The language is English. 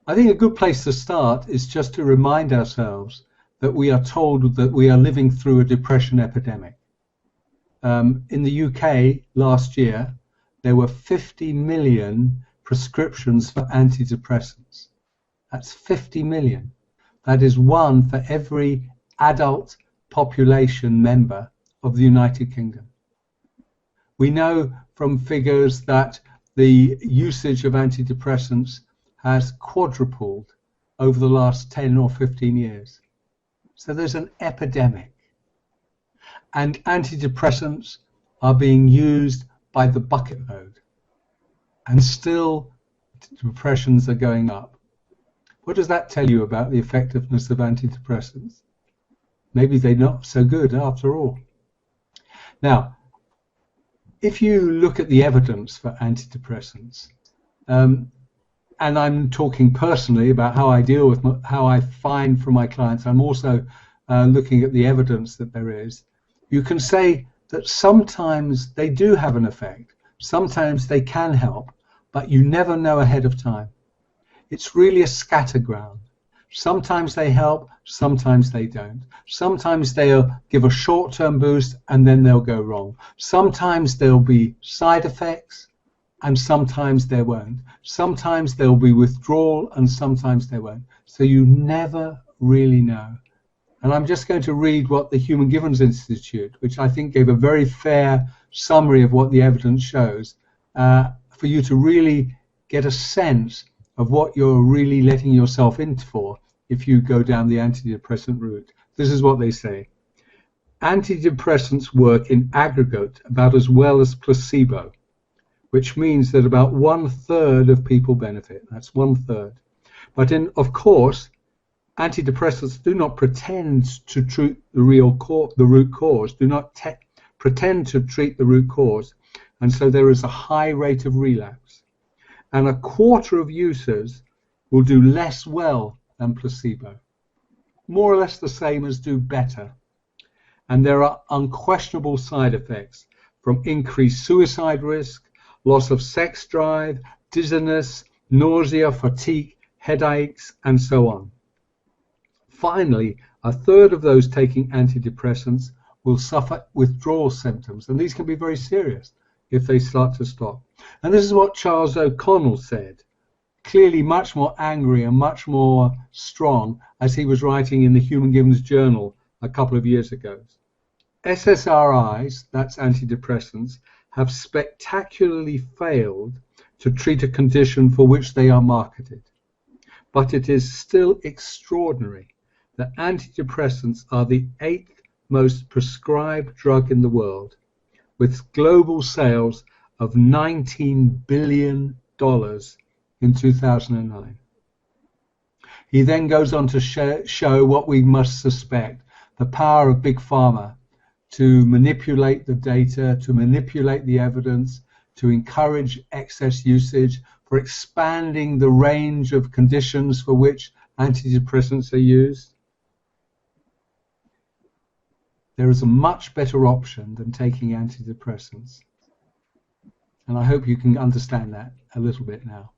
I think a good place to start is just to remind ourselves that we are told that we are living through a depression epidemic. In the UK last year, there were 50 million prescriptions for antidepressants. That's 50 million. That is one for every adult population member of the United Kingdom. We know from figures that the usage of antidepressants has quadrupled over the last 10 or 15 years. So there's an epidemic. And antidepressants are being used by the bucket load. And still, depressions are going up. What does that tell you about the effectiveness of antidepressants? Maybe they're not so good after all. Now, if you look at the evidence for antidepressants, and I'm talking personally about how I deal with how I find from my clients, I'm also looking at the evidence that there is. You can say that sometimes they do have an effect, sometimes they can help, but you never know ahead of time. It's really a scatterground. Sometimes they help, sometimes they don't. Sometimes they'll give a short-term boost and then they'll go wrong. Sometimes there'll be side effects and sometimes there won't. Sometimes there'll be withdrawal and sometimes there won't. So you never really know. And I'm just going to read what the Human Givens Institute, which I think gave a very fair summary of what the evidence shows, for you to really get a sense of what you're really letting yourself in for if you go down the antidepressant route. This is what they say. Antidepressants work in aggregate about as well as placebo, which means that about 1/3 of people benefit. That's 1/3. But of course, antidepressants do not pretend to treat the root cause, do not pretend to treat the root cause, and so there is a high rate of relapse. And 1/4 of users will do less well than placebo, more or less the same as do better. And there are unquestionable side effects, from increased suicide risk, loss of sex drive, dizziness, nausea, fatigue, headaches, and so on. Finally, 1/3 of those taking antidepressants will suffer withdrawal symptoms, and these can be very serious if they start to stop. And this is what Charles O'Connell said, clearly much more angry and much more strong, as he was writing in the Human Givens Journal a couple of years ago. SSRIs, that's antidepressants, have spectacularly failed to treat a condition for which they are marketed. But it is still extraordinary that antidepressants are the 8th most prescribed drug in the world, with global sales of $19 billion in 2009. He then goes on to show what we must suspect, the power of Big Pharma to manipulate the data, to manipulate the evidence, to encourage excess usage, for expanding the range of conditions for which antidepressants are used. There is a much better option than taking antidepressants. And I hope you can understand that a little bit now.